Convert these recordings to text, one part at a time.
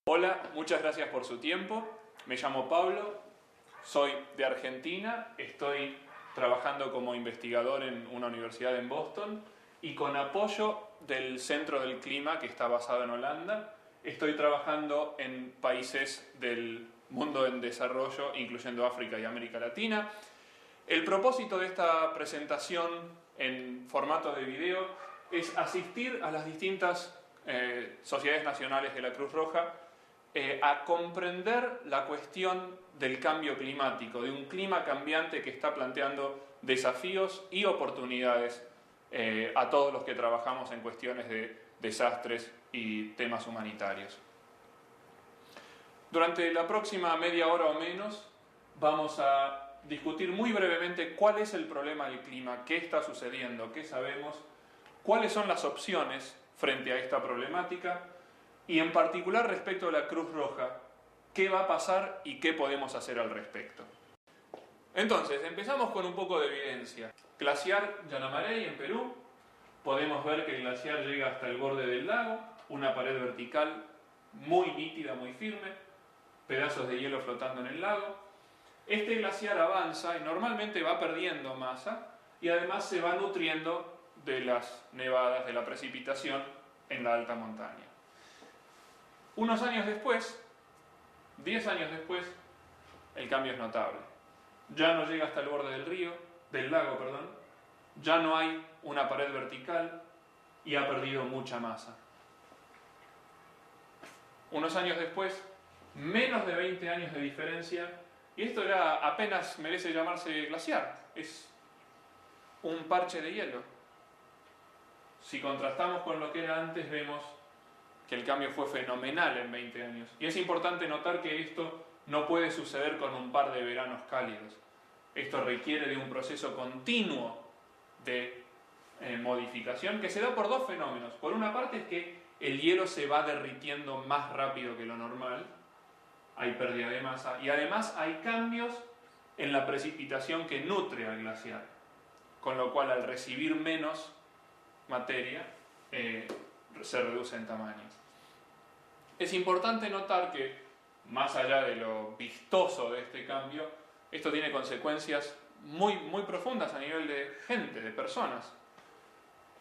Hola, muchas gracias por su tiempo. Me llamo Pablo, soy de Argentina, estoy trabajando como investigador en una universidad en Boston y con apoyo del Centro del Clima, que está basado en Holanda, estoy trabajando en países del mundo en desarrollo, incluyendo África y América Latina. El propósito de esta presentación en formato de video es asistir a las distintas sociedades nacionales de la Cruz Roja a comprender la cuestión del cambio climático, de un clima cambiante que está planteando desafíos y oportunidades a todos los que trabajamos en cuestiones de desastres y temas humanitarios. Durante la próxima media hora o menos vamos a discutir muy brevemente cuál es el problema del clima, qué está sucediendo, qué sabemos, cuáles son las opciones frente a esta problemática y en particular respecto a la Cruz Roja, qué va a pasar y qué podemos hacer al respecto. Entonces, empezamos con un poco de evidencia. Glaciar Yanamarey en Perú, podemos ver que el glaciar llega hasta el borde del lago, una pared vertical muy nítida, muy firme, pedazos de hielo flotando en el lago. Este glaciar avanza y normalmente va perdiendo masa y además se va nutriendo de las nevadas, de la precipitación en la alta montaña. Unos años después, 10 años después, el cambio es notable. Ya no llega hasta el borde del lago, ya no hay una pared vertical y ha perdido mucha masa. Unos años después, menos de 20 años de diferencia, y esto era apenas merece llamarse glaciar, es un parche de hielo. Si contrastamos con lo que era antes, vemos que el cambio fue fenomenal en 20 años. Y es importante notar que esto no puede suceder con un par de veranos cálidos. Esto requiere de un proceso continuo de modificación que se da por dos fenómenos. Por una parte es que el hielo se va derritiendo más rápido que lo normal, hay pérdida de masa, y además hay cambios en la precipitación que nutre al glaciar, con lo cual al recibir menos materia se reduce en tamaño. Es importante notar que, más allá de lo vistoso de este cambio, esto tiene consecuencias muy profundas a nivel de gente, de personas.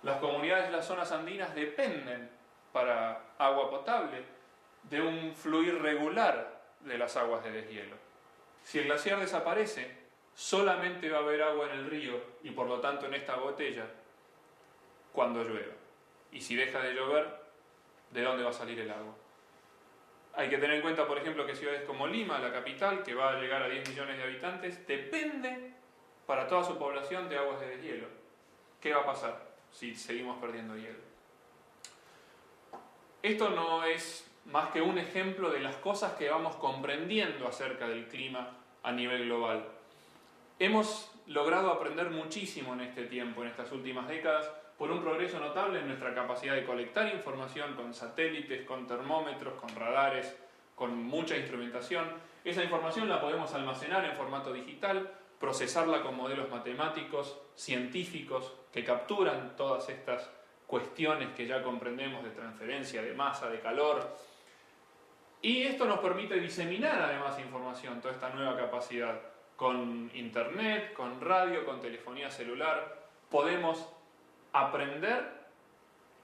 Las comunidades de las zonas andinas dependen para agua potable de un fluir regular de las aguas de deshielo. Si el glaciar desaparece, solamente va a haber agua en el río y por lo tanto en esta botella cuando llueva. Y si deja de llover, ¿de dónde va a salir el agua? Hay que tener en cuenta, por ejemplo, que ciudades como Lima, la capital, que va a llegar a 10 millones de habitantes, depende para toda su población de aguas de deshielo. ¿Qué va a pasar si seguimos perdiendo hielo? Esto no es más que un ejemplo de las cosas que vamos comprendiendo acerca del clima a nivel global. Hemos logrado aprender muchísimo en este tiempo, en estas últimas décadas, por un progreso notable en nuestra capacidad de colectar información con satélites, con termómetros, con radares, con mucha instrumentación. Esa información la podemos almacenar en formato digital, procesarla con modelos matemáticos, científicos, que capturan todas estas cuestiones que ya comprendemos de transferencia de masa, de calor. Y esto nos permite diseminar además información, toda esta nueva capacidad. Con internet, con radio, con telefonía celular, podemos aprender,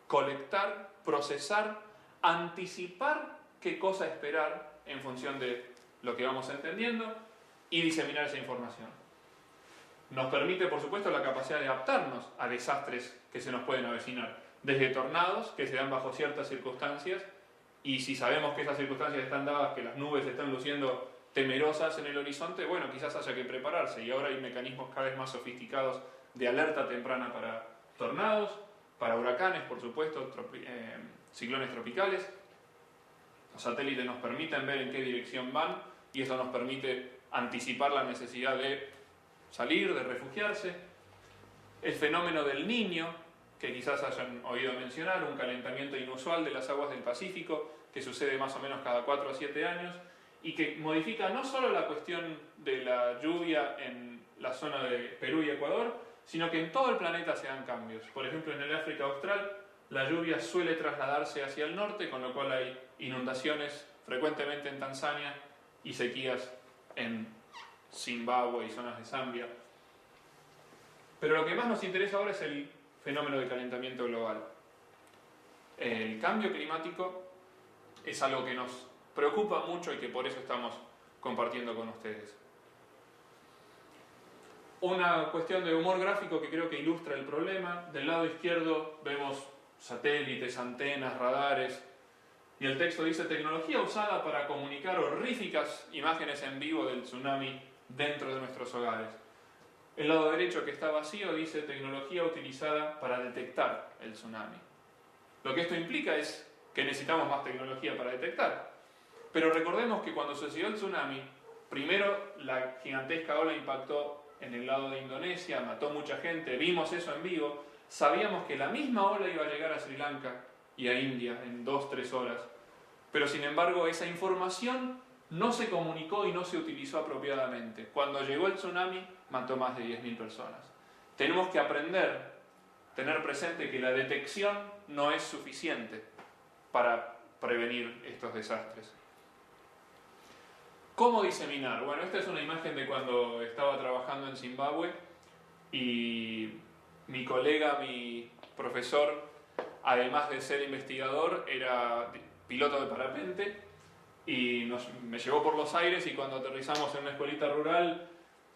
colectar, procesar, anticipar qué cosa esperar en función de lo que vamos entendiendo y diseminar esa información. Nos permite, por supuesto, la capacidad de adaptarnos a desastres que se nos pueden avecinar, desde tornados que se dan bajo ciertas circunstancias y si sabemos que esas circunstancias están dadas, que las nubes están luciendo temerosas en el horizonte, bueno, quizás haya que prepararse y ahora hay mecanismos cada vez más sofisticados de alerta temprana para tornados, para huracanes, por supuesto, ciclones tropicales. Los satélites nos permiten ver en qué dirección van y eso nos permite anticipar la necesidad de salir, de refugiarse. El fenómeno del Niño, que quizás hayan oído mencionar, un calentamiento inusual de las aguas del Pacífico que sucede más o menos cada 4 a 7 años y que modifica no solo la cuestión de la lluvia en la zona de Perú y Ecuador, sino que en todo el planeta se dan cambios. Por ejemplo, en el África Austral la lluvia suele trasladarse hacia el norte, con lo cual hay inundaciones frecuentemente en Tanzania y sequías en Zimbabue y zonas de Zambia. Pero lo que más nos interesa ahora es el fenómeno de calentamiento global. El cambio climático es algo que nos preocupa mucho y que por eso estamos compartiendo con ustedes. Una cuestión de humor gráfico que creo que ilustra el problema. Del lado izquierdo vemos satélites, antenas, radares, y el texto dice: tecnología usada para comunicar horríficas imágenes en vivo del tsunami dentro de nuestros hogares. El lado derecho, que está vacío, dice: tecnología utilizada para detectar el tsunami. Lo que esto implica es que necesitamos más tecnología para detectar. Pero recordemos que cuando sucedió el tsunami, primero la gigantesca ola impactó en el lado de Indonesia, mató mucha gente, vimos eso en vivo, sabíamos que la misma ola iba a llegar a Sri Lanka y a India en 2-3 horas, pero sin embargo esa información no se comunicó y no se utilizó apropiadamente. Cuando llegó el tsunami, mató más de 10.000 personas. Tenemos que aprender, tener presente que la detección no es suficiente para prevenir estos desastres. ¿Cómo diseminar? Bueno, esta es una imagen de cuando estaba trabajando en Zimbabue y mi colega, mi profesor, además de ser investigador, era piloto de parapente y me llevó por los aires, y cuando aterrizamos en una escuelita rural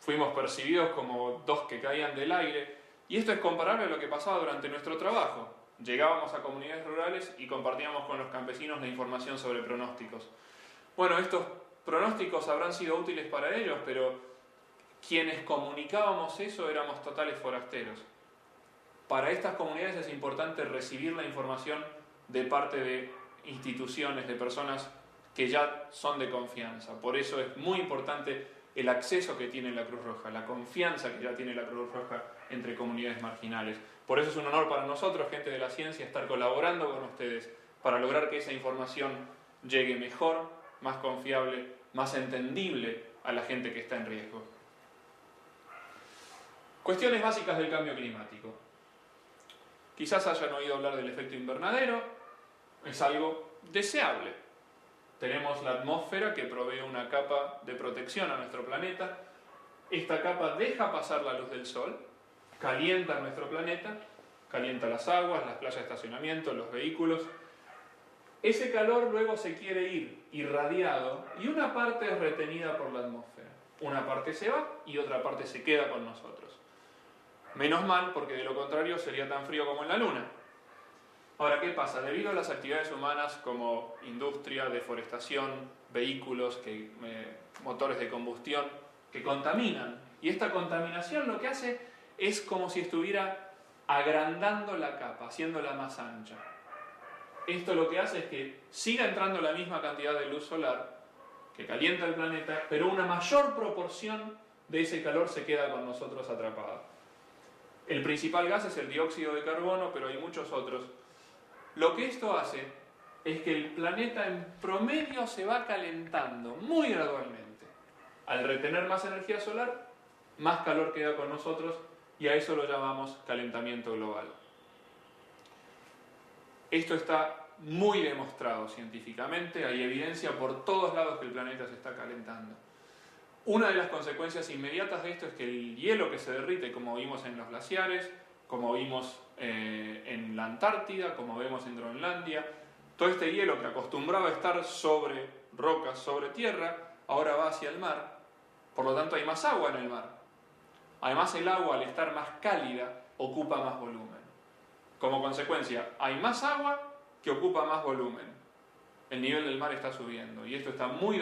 fuimos percibidos como dos que caían del aire. Y esto es comparable a lo que pasaba durante nuestro trabajo. Llegábamos a comunidades rurales y compartíamos con los campesinos la información sobre pronósticos. Bueno, estos pronósticos habrán sido útiles para ellos, pero quienes comunicábamos eso éramos totales forasteros. Para estas comunidades es importante recibir la información de parte de instituciones, de personas que ya son de confianza. Por eso es muy importante el acceso que tiene la Cruz Roja, la confianza que ya tiene la Cruz Roja entre comunidades marginales. Por eso es un honor para nosotros, gente de la ciencia, estar colaborando con ustedes para lograr que esa información llegue mejor, más confiable, más entendible a la gente que está en riesgo. Cuestiones básicas del cambio climático. Quizás hayan oído hablar del efecto invernadero. Es algo deseable. Tenemos la atmósfera que provee una capa de protección a nuestro planeta. Esta capa deja pasar la luz del sol, calienta nuestro planeta, calienta las aguas, las playas de estacionamiento, los vehículos. Ese calor luego se quiere ir irradiado y una parte es retenida por la atmósfera. Una parte se va y otra parte se queda con nosotros. Menos mal, porque de lo contrario sería tan frío como en la Luna. Ahora, ¿qué pasa? Debido a las actividades humanas como industria, deforestación, vehículos, motores de combustión, que contaminan. Y esta contaminación lo que hace es como si estuviera agrandando la capa, haciéndola más ancha. Esto lo que hace es que siga entrando la misma cantidad de luz solar que calienta el planeta, pero una mayor proporción de ese calor se queda con nosotros atrapada. El principal gas es el dióxido de carbono, pero hay muchos otros. Lo que esto hace es que el planeta en promedio se va calentando muy gradualmente. Al retener más energía solar, más calor queda con nosotros y a eso lo llamamos calentamiento global. Esto está muy demostrado científicamente, hay evidencia por todos lados que el planeta se está calentando. Una de las consecuencias inmediatas de esto es que el hielo que se derrite, como vimos en los glaciares, como vimos en la Antártida, como vemos en Groenlandia, todo este hielo que acostumbraba a estar sobre rocas, sobre tierra, ahora va hacia el mar, por lo tanto hay más agua en el mar. Además, el agua, al estar más cálida, ocupa más volumen. Como consecuencia, hay más agua que ocupa más volumen. El nivel del mar está subiendo y esto está muy